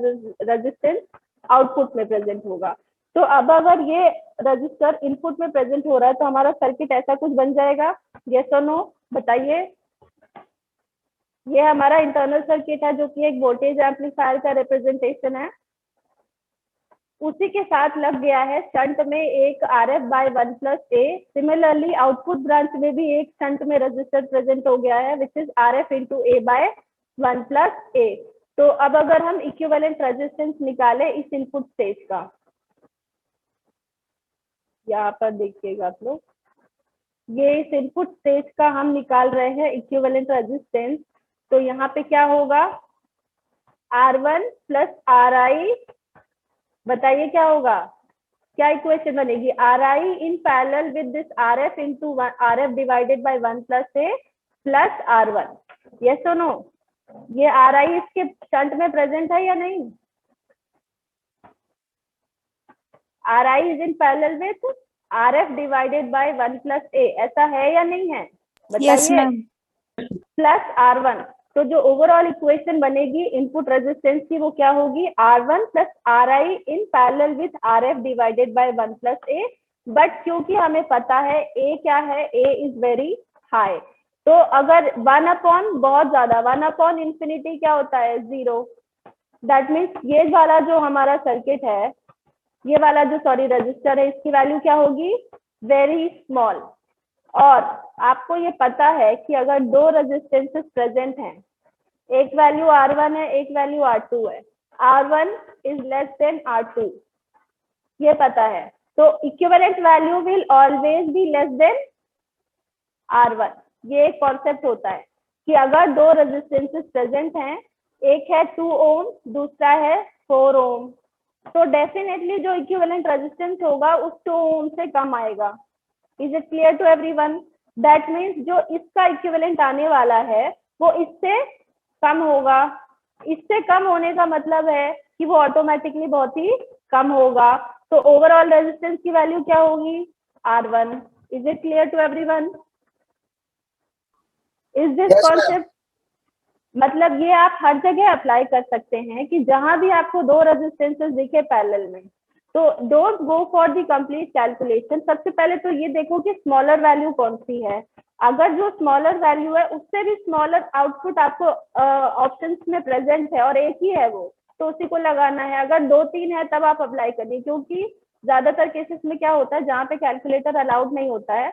रेजिस्टेंस आउटपुट में प्रेजेंट होगा। तो अब अगर ये रजिस्टर इनपुट में प्रेजेंट हो रहा है तो हमारा सर्किट ऐसा कुछ बन जाएगा, यस और नो बताइए। ये हमारा इंटरनल सर्किट है जो कि एक वोल्टेज एम्पलीफायर का रिप्रेजेंटेशन है। उसी के साथ लग गया है शंट में एक RF by 1+a। Similarly output branch में भी एक शंट में रजिस्टर प्रेजेंट हो गया है which is RF into a by 1+a। तो अब अगर हम इक्विवेलेंट रेजिस्टेंस निकाले इस इनपुट स्टेज का, यहाँ पर देखिएगा आप लोग, ये इस इनपुट स्टेज का हम निकाल रहे हैं इक्विवेलेंट रेजिस्टेंस। तो यहाँ पे क्या होगा, R1 प्लस RI, बताइए क्या होगा, क्या इक्वेशन बनेगी, RI in parallel with this RF into RF divided bye 1+a plus R1, yes और नो। ये RI इसके शंट में प्रेजेंट है या नहीं, RI is in parallel with RF divided bye 1+a, ऐसा है या नहीं है Yes, बताइए, ma'am. Plus R1। तो जो ओवरऑल इक्वेशन बनेगी इनपुट रेजिस्टेंस की वो क्या होगी, R1 plus RI in parallel with RF divided bye 1+a। But क्योंकि हमें पता है A क्या है, A इज वेरी हाई, तो अगर 1 बहुत ज्यादा, 1/∞ क्या होता है, 0। दैट मीन्स ये वाला जो हमारा सर्किट है, ये वाला जो सॉरी रजिस्टर है, इसकी वैल्यू क्या होगी, वेरी स्मॉल। और आपको ये पता है कि अगर दो रेजिस्टेंसेस प्रेजेंट हैं, एक वैल्यू R1 है, एक वैल्यू R2 है, R1 is less than R2, ये पता है, तो equivalent value will always be less than R1। ये एक कॉन्सेप्ट होता है कि अगर दो रेजिस्टेंसेस प्रेजेंट हैं, एक है 2 ओम, दूसरा है 4 ओम, तो डेफिनेटली जो इक्विवेलेंट रेजिस्टेंस होगा उस 2 ओम से कम आएगा। Is it clear to everyone? That means जो इसका इक्विवेलेंट आने वाला है वो इससे कम होगा। इससे कम होने का मतलब है कि वो ऑटोमेटिकली बहुत ही कम होगा। तो ओवरऑल रेजिस्टेंस की वैल्यू क्या होगी, R1। Is it clear to everyone? Is this concept, मतलब ये आप हर जगह अप्लाई कर सकते हैं कि जहां भी आपको दो रेजिस्टेंसेस दिखे पैरेलल में, तो don't go for the complete calculation. सबसे पहले तो ये देखो कि स्मॉलर वैल्यू कौन सी है। अगर जो स्मॉलर वैल्यू है उससे भी स्मॉलर आउटपुट आपको ऑप्शंस में प्रेजेंट है और एक ही है वो, तो उसी को लगाना है। अगर 2-3 है तब आप अप्लाई करिए, क्योंकि ज्यादातर केसेस में क्या होता है, जहाँ पे कैलकुलेटर अलाउड नहीं होता है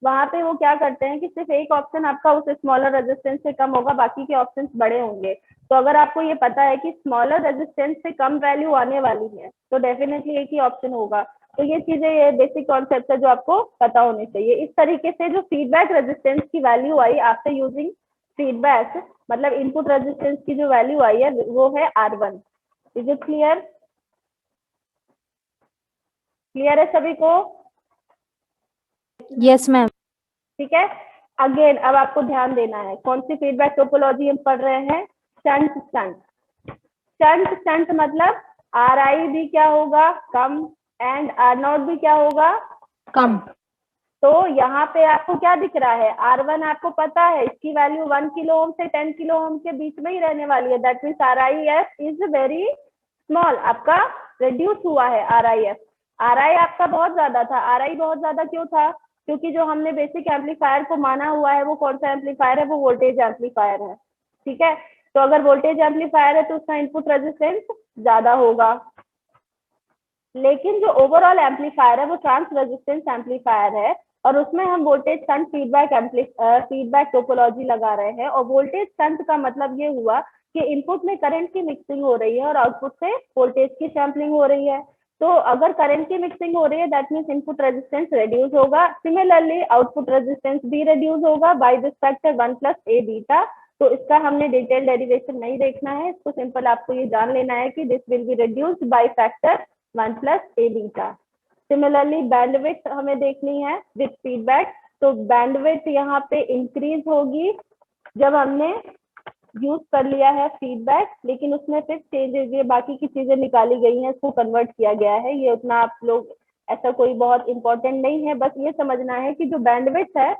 वहां पे वो क्या करते हैं कि सिर्फ एक ऑप्शन आपका उस स्मॉलर रेजिस्टेंस से कम होगा, बाकी के ऑप्शंस बड़े होंगे। तो अगर आपको ये पता है कि स्मॉलर रेजिस्टेंस से कम वैल्यू आने वाली है तो डेफिनेटली एक ही ऑप्शन होगा। तो ये चीजें, ये बेसिक कॉन्सेप्ट है जो आपको पता होने चाहिए। इस तरीके से जो फीडबैक रेजिस्टेंस की वैल्यू आई आफ्टर यूजिंग फीडबैक, मतलब इनपुट रेजिस्टेंस की जो वैल्यू आई है वो है R1। Is it clear? Clear है सभी को? Yes, ma'am. ठीक है। अगेन अब आपको ध्यान देना है, कौन सी फीडबैक टोपोलॉजी हम पढ़ रहे हैं, शंट शंट। शंट शंट मतलब RI भी क्या होगा, कम, एंड R0 भी क्या होगा, Come. तो यहाँ पे आपको क्या दिख रहा है, R1 आपको पता है इसकी वैल्यू 1 किलो ओम से 10 किलो ओम के बीच में ही रहने वाली है। That means RIF is very small, आपका रिड्यूस हुआ है RIF। RI आपका बहुत ज्यादा था। RI बहुत ज्यादा क्यों था, क्योंकि जो हमने बेसिक एम्पलीफायर को माना हुआ है वो कौन सा एम्पलीफायर है, वो वोल्टेज एम्पलीफायर है। ठीक है, तो अगर वोल्टेज एम्पलीफायर है तो उसका इनपुट रेजिस्टेंस ज्यादा होगा। लेकिन जो ओवरऑल एम्पलीफायर है वो ट्रांस रेजिस्टेंस एम्पलीफायर है और उसमें हम वोल्टेज शंट फीडबैक टोपोलॉजी लगा रहे हैं। और वोल्टेज शंट का मतलब ये हुआ कि इनपुट में करंट की मिक्सिंग हो रही है और आउटपुट से वोल्टेज की सैम्पलिंग हो रही है। तो अगर करंट की मिक्सिंग हो रही है that means input resistance reduce होगा, सिमिलरली आउटपुट रेजिस्टेंस भी रिड्यूस होगा by this factor 1 plus A beta. तो इसका हमने डिटेल डेरिवेशन नहीं देखना है, इसको सिंपल आपको ये जान लेना है कि this will be reduced by factor 1 plus A beta. Similarly bandwidth हमें देखनी है विद फीडबैक। तो बैंडविड्थ यहाँ पे इंक्रीज होगी जब हमने यूज कर लिया है फीडबैक, लेकिन उसमें फिर चेंजेस ये बाकी की चीजें निकाली गई हैं, इसको कन्वर्ट किया गया है। ये उतना आप लोग ऐसा कोई बहुत इंपॉर्टेंट नहीं है, बस ये समझना है कि जो बैंडविड्थ है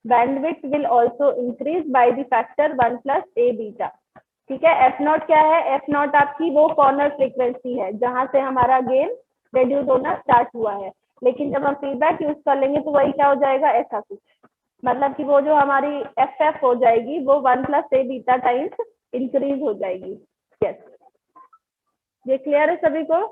bandwidth will also increase by the factor 1 plus A beta. ठीक है। एफ नॉट क्या है? एफ नॉट आपकी वो कॉर्नर फ्रीक्वेंसी है जहां से हमारा गेन रिड्यूस होना स्टार्ट हुआ है, लेकिन जब हम फीडबैक यूज कर लेंगे तो वही क्या हो जाएगा, ऐसा कुछ, मतलब कि वो जो हमारी एफ हो जाएगी वो 1 plus A beta times increase हो जाएगी। यस, ये क्लियर है सभी को?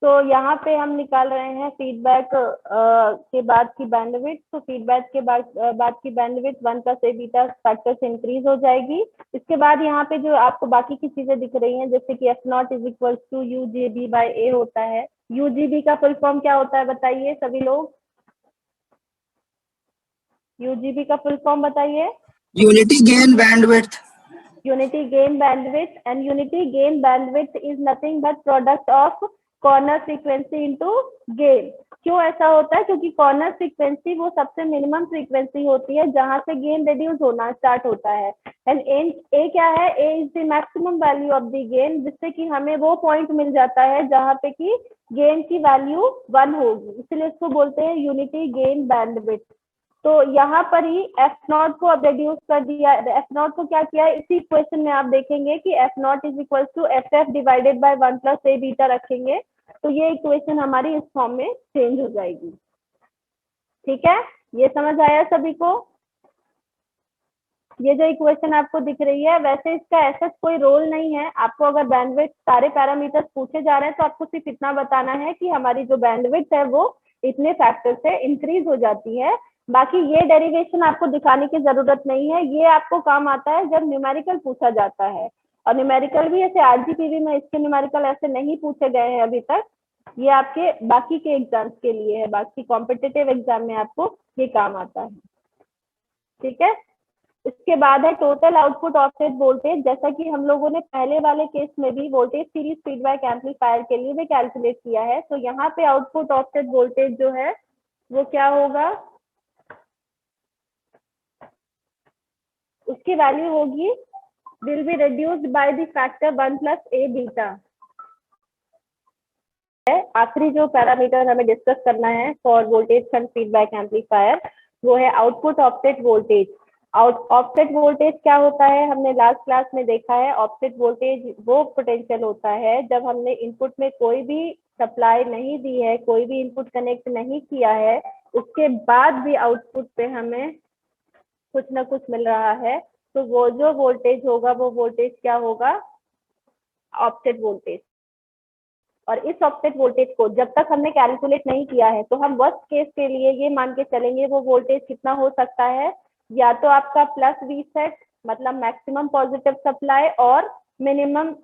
तो यहाँ पे हम निकाल रहे हैं फीडबैक के बाद की बैंडविड्थ। तो फीडबैक के बाद की bandwidth 1 plus A beta factor से इंक्रीज हो जाएगी। इसके बाद यहाँ पे जो आपको बाकी की चीजें दिख रही हैं जैसे कि F naught is equal to U J B by A होता है। यूजीबी का फुल फॉर्म क्या होता है बताइए सभी लोग? यूजीबी का फुल फॉर्म बताइए। Unity gain bandwidth. Unity gain bandwidth, and unity gain bandwidth is nothing but product of corner frequency into gain। क्यों ऐसा होता है? क्योंकि कॉर्नर फ्रीक्वेंसी वो सबसे मिनिमम फ्रीक्वेंसी होती है जहां से गेन रिड्यूस होना स्टार्ट होता है। एंड ए क्या है? A is the maximum value of the gain, जिससे कि हमें वो पॉइंट मिल जाता है जहां पे कि गेन की वैल्यू 1 होगी, इसलिए इसको बोलते हैं यूनिटी गेन बैंडविड्थ। तो यहाँ पर ही एफ नॉट को अब रिड्यूस कर दिया। एफ नॉट को क्या किया है? इसी इक्वेशन में आप देखेंगे कि F naught is equal to F F divided by 1 plus A beta रखेंगे तो ये इक्वेशन हमारी इस फॉर्म में चेंज हो जाएगी। ठीक है, ये समझ आया सभी को? ये जो इक्वेशन आपको दिख रही है, वैसे इसका ऐसा कोई रोल नहीं है। आपको अगर बैंडविड्थ सारे पैरामीटर्स पूछे जा रहे हैं तो आपको सिर्फ इतना बताना है कि हमारी जो बैंडविड्थ है वो इतने फैक्टर से इंक्रीज हो जाती है। बाकी ये डेरिवेशन आपको दिखाने की जरूरत नहीं है, ये आपको काम आता है जब न्यूमेरिकल पूछा जाता है। और न्यूमेरिकल भी ऐसे आरजीपीवी में इसके न्यूमेरिकल ऐसे नहीं पूछे गए हैं अभी तक, ये आपके बाकी के एग्जाम्स के लिए है, बाकी कॉम्पिटिटिव एग्जाम में आपको ये काम आता है। ठीक है, इसके बाद है टोटल आउटपुट ऑफसेट वोल्टेज। जैसा कि हम लोगों ने पहले वाले केस में भी वोल्टेज सीरीज फीडबैक एम्पलीफायर के लिए भी कैलकुलेट किया है, तो यहाँ पे आउटपुट ऑफसेट वोल्टेज जो है वो क्या होगा, उसकी वैल्यू होगी will be reduced by the factor 1 plus A beta. आखिरी जो पैरामीटर हमें डिस्कस करना है for voltage shunt feedback amplifier वो है output offset voltage. Offset voltage क्या होता है? हमने लास्ट क्लास में देखा है। ऑफसेट वोल्टेज वो पोटेंशियल होता है जब हमने इनपुट में कोई भी सप्लाई नहीं दी है, कोई भी इनपुट कनेक्ट नहीं किया है, उसके बाद भी आउटपुट पे हमें कुछ ना कुछ मिल रहा है, तो वो जो वोल्टेज होगा वो वोल्टेज क्या होगा, ऑफसेट वोल्टेज। और इस ऑफसेट वोल्टेज को जब तक हमने कैलकुलेट नहीं किया है तो हम वर्स्ट केस के लिए ये मान के चलेंगे वो वोल्टेज कितना हो सकता है, या तो आपका प्लस वी सेट मतलब मैक्सिमम पॉजिटिव सप्लाई, और मिनिमम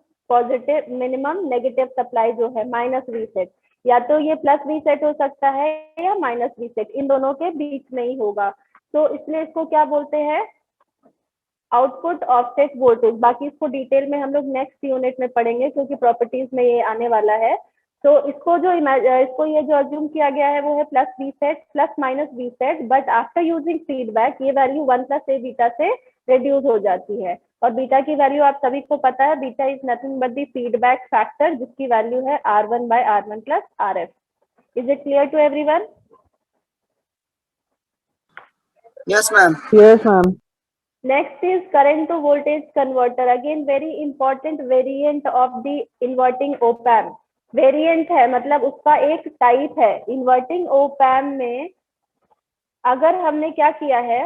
नेगेटिव सप्लाई जो है माइनस वी सेट। या तो ये प्लस वी सेट हो सकता है या माइनस वी सेट, इन दोनों के बीच में ही होगा। तो इसलिए इसको क्या बोलते हैं, आउटपुट ऑफसेट वोल्टेज। बाकी इसको डिटेल में हम लोग नेक्स्ट यूनिट में पढ़ेंगे क्योंकि प्रॉपर्टीज में ये आने वाला है। तो इसको ये जो अज्यूम किया गया है वो है plus V sat plus minus V sat, but after using feedback ये वैल्यू 1 प्लस ए बीटा से रिड्यूस हो जाती है। और बीटा की वैल्यू आप सभी को पता है, beta is nothing but the feedback factor जिसकी वैल्यू है R1 by R1 plus RF। Is it clear to everyone? Yes ma'am. Yes, ma'am. Next is current to voltage converter. Again very important variant of the inverting op amp। Variant है मतलब उसका एक type है। Inverting op amp में अगर हमने क्या किया है,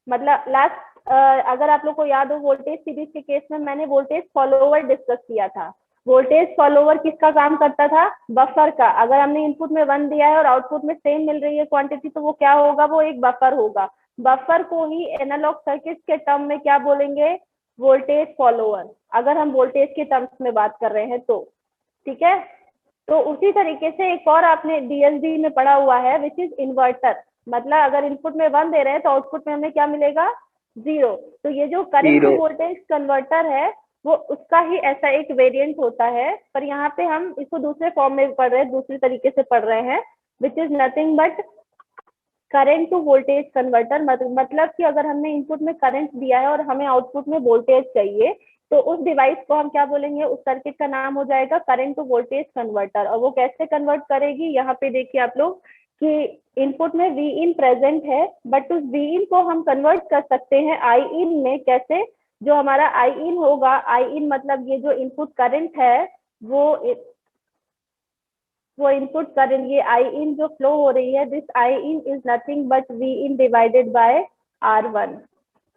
मतलब लास्ट अगर आप लोग को याद हो वोल्टेज सीरीज के केस में मैंने वोल्टेज फॉलोवर डिस्कस किया था। वोल्टेज फॉलोवर किसका काम करता था? बफर का। अगर हमने इनपुट में 1 दिया है और आउटपुट में सेम मिल रही है क्वांटिटी, तो वो क्या होगा? वो एक बफर होगा। बफर को ही एनालॉग सर्किट के टर्म में क्या बोलेंगे? वोल्टेज फॉलोअर, अगर हम वोल्टेज के टर्म्स में बात कर रहे हैं तो। ठीक है, तो उसी तरीके से एक और आपने डीएसडी में पढ़ा हुआ है विच इज इन्वर्टर। मतलब अगर इनपुट में 1 दे रहे हैं तो आउटपुट में हमें क्या मिलेगा? 0। तो ये जो करंट टू वोल्टेज कन्वर्टर है वो उसका ही ऐसा एक वेरिएंट होता है, पर यहाँ पे हम इसको दूसरे फॉर्म में पढ़ रहे हैं, दूसरी तरीके से पढ़ रहे हैं, which is nothing but current to voltage converter. मतलब कि अगर हमने इनपुट में करंट दिया है और हमें आउटपुट में वोल्टेज चाहिए, तो उस डिवाइस को हम क्या बोलेंगे? उस सर्किट का नाम हो जाएगा करंट टू वोल्टेज कन्वर्टर। और वो कैसे कन्वर्ट करेगी? यहाँ पे देखिए आप लोग कि इनपुट में वी इन प्रेजेंट है, बट उस वी इन को हम कन्वर्ट कर सकते हैं आई इन में। कैसे? जो हमारा आई इन होगा, आई इन मतलब ये जो इनपुट करंट है वो इनपुट करंट, ये आई इन जो फ्लो हो रही है, this I in is nothing but V in divided by R1।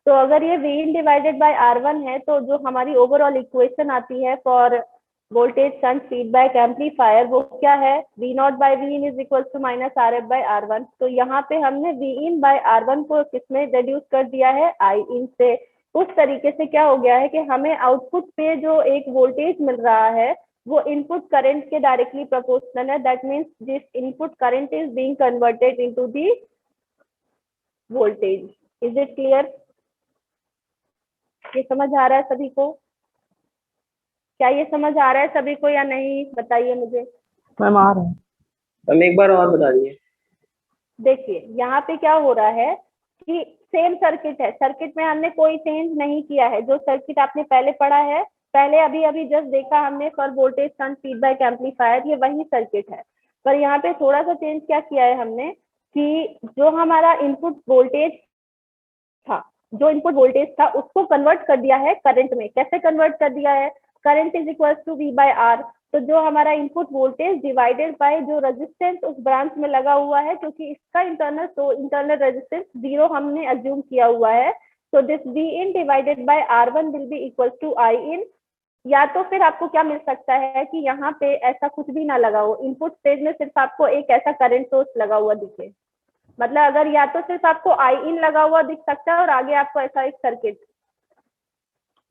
तो अगर ये we in divided by R1 है, तो जो हमारी ओवरऑल इक्वेशन आती है for voltage shunt feedback amplifier वो क्या है? V naught by V in is equal to minus RF by R1। तो यहाँ पे हमने V इन बाय R1 को किसमें रिड्यूस कर दिया है? आई इन से। उस तरीके से क्या हो गया है कि हमें आउटपुट पे जो एक वोल्टेज मिल रहा है वो इनपुट करंट के डायरेक्टली प्रोपोर्शनल है। That means this input current is being converted into the voltage. Is it clear? ये समझ आ रहा है सभी को? क्या ये समझ आ रहा है सभी को या नहीं? बताइए मुझे। मैम आ रहा है। मैम एक बार और बता दीजिए। देखिए यहाँ पे क्या हो रहा है कि सेम सर्किट है, सर्किट में हमने कोई चेंज नहीं किया है। जो सर्किट आपने पहले पढ़ा है, पहले अभी अभी जस्ट देखा हमने for voltage shunt feedback amplifier, ये वही सर्किट है। पर यहाँ पे थोड़ा सा चेंज क्या किया है हमने कि जो हमारा इनपुट वोल्टेज था, जो इनपुट वोल्टेज था उसको कन्वर्ट कर दिया है करंट में। कैसे कन्वर्ट कर दिया है? Current is equal to V by R। तो जो हमारा इनपुट वोल्टेज डिवाइडेड बाय जो रेजिस्टेंस उस ब्रांच में लगा हुआ है, क्योंकि इसका इंटरनल रेजिस्टेंस 0 हमने अज्यूम किया हुआ है, तो this V in divided by R1 will be equal to I in. या तो फिर आपको क्या मिल सकता है कि यहाँ पे ऐसा कुछ भी ना लगा हो, इनपुट स्टेज में सिर्फ आपको एक ऐसा करंट सोर्स लगा हुआ दिखे। मतलब अगर या तो सिर्फ आपको आई इन लगा हुआ दिख सकता है और आगे आपको ऐसा एक सर्किट,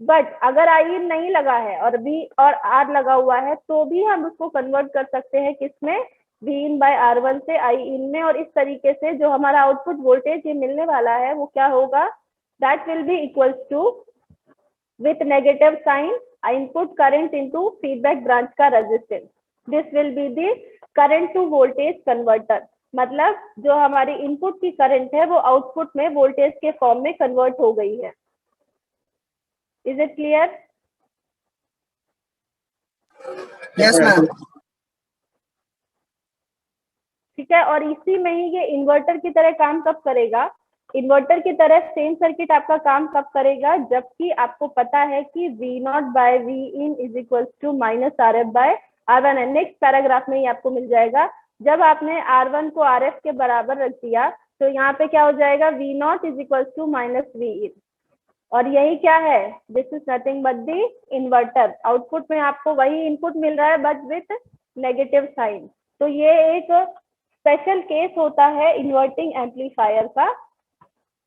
बट अगर आई इन नहीं लगा है और V और R लगा हुआ है, तो भी हम उसको कन्वर्ट कर सकते हैं किसमें? V इन बाय R1 से आई इन में। और इस तरीके से जो हमारा आउटपुट वोल्टेज ये मिलने वाला है वो क्या होगा? That will be equals to with negative sign input current into feedback branch का resistance. This will be the current to voltage converter. मतलब जो हमारी इनपुट की करंट है वो आउटपुट में वोल्टेज के फॉर्म में कन्वर्ट हो गई है। Is it clear? Yes, ma'am. ठीक है, और इसी में ही ये इन्वर्टर की तरह काम कब करेगा? इन्वर्टर की तरह सेम सर्किट आपका काम कब करेगा? जबकि आपको पता है कि V naught by V in is equal to minus RF by R1 है। नेक्स्ट पैराग्राफ में ही आपको मिल जाएगा। जब आपने R1 को RF के बराबर रख दिया तो यहाँ पे क्या हो जाएगा? V naught is equal to minus V in. और यही क्या है? This is nothing but the inverter. Output में आपको वही इनपुट मिल रहा है बट विथ नेगेटिव साइन। तो ये एक स्पेशल केस होता है इन्वर्टिंग एम्पलीफायर का,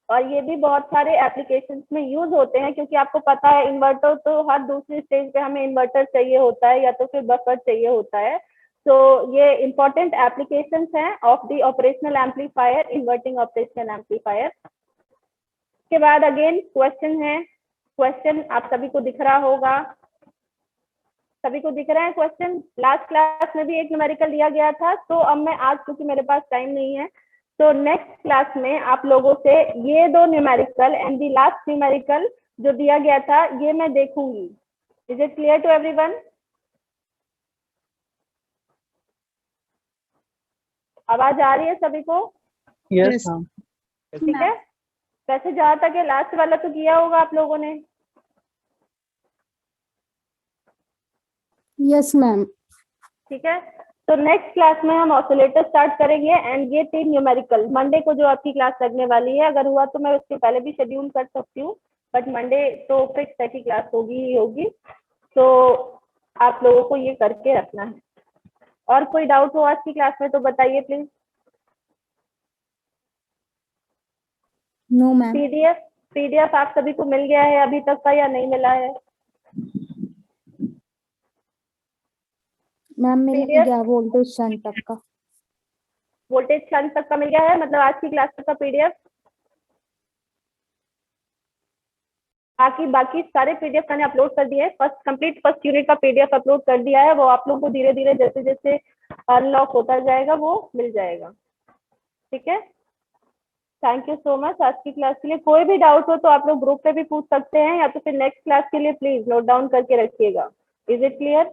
और ये भी बहुत सारे एप्लीकेशंस में यूज होते हैं, क्योंकि आपको पता है इन्वर्टर तो हर दूसरी स्टेज पे हमें इन्वर्टर चाहिए होता है या तो फिर बफर चाहिए होता है। तो ये इंपॉर्टेंट एप्लीकेशंस हैं of the operational amplifier, inverting operational amplifier. के बाद अगेन क्वेश्चन है। क्वेश्चन आप सभी को दिख रहा होगा, सभी को दिख रहा है क्वेश्चन? लास्ट क्लास में भी एक न्यूमेरिकल दिया गया था, तो अब मैं आज, क्योंकि मेरे पास टाइम नहीं है, तो नेक्स्ट क्लास में आप लोगों से ये 2 numerical and the last numerical जो दिया गया था ये मैं देखूंगी। Is it clear to everyone? आवाज आ रही है सभी को? Yes ma'am. ठीक है, वैसे जहां तक है लास्ट वाला तो किया होगा आप लोगों ने। Yes, ma'am. ठीक है, तो नेक्स्ट क्लास में हम ऑसिलेटर स्टार्ट करेंगे एंड ये 3 न्यूमेरिकल मंडे को जो आपकी क्लास लगने वाली है, अगर हुआ तो मैं उसके पहले भी शेड्यूल कर सकती हूँ, बट मंडे तो फिक्स है कि क्लास होगी ही होगी। तो आप लोगों को ये करके रखना है। और कोई डाउट हो आज की क्लास में तो बताइए प्लीज। No ma'am. पीडीएफ आप सभी को मिल गया है अभी तक का या नहीं मिला है? मैम मिल PDF गया वोल्टेज शन तक का। वोल्टेज शन तक का मिल गया है, मतलब आज की क्लास तक का पीडीएफ। बाकी सारे पीडीएफ मैंने अपलोड कर दिए हैं। फर्स्ट यूनिट का पीडीएफ अपलोड कर दिया है, वो आप लोगों को धीरे धीरे जैसे जैसे अनलॉक होता जाएगा वो मिल जाएगा। ठीक है, थैंक यू सो मच आज की क्लास के लिए। कोई भी डाउट हो तो आप लोग ग्रुप पे भी पूछ सकते हैं, या तो फिर नेक्स्ट क्लास के लिए प्लीज नोट डाउन करके रखिएगा। Is it clear?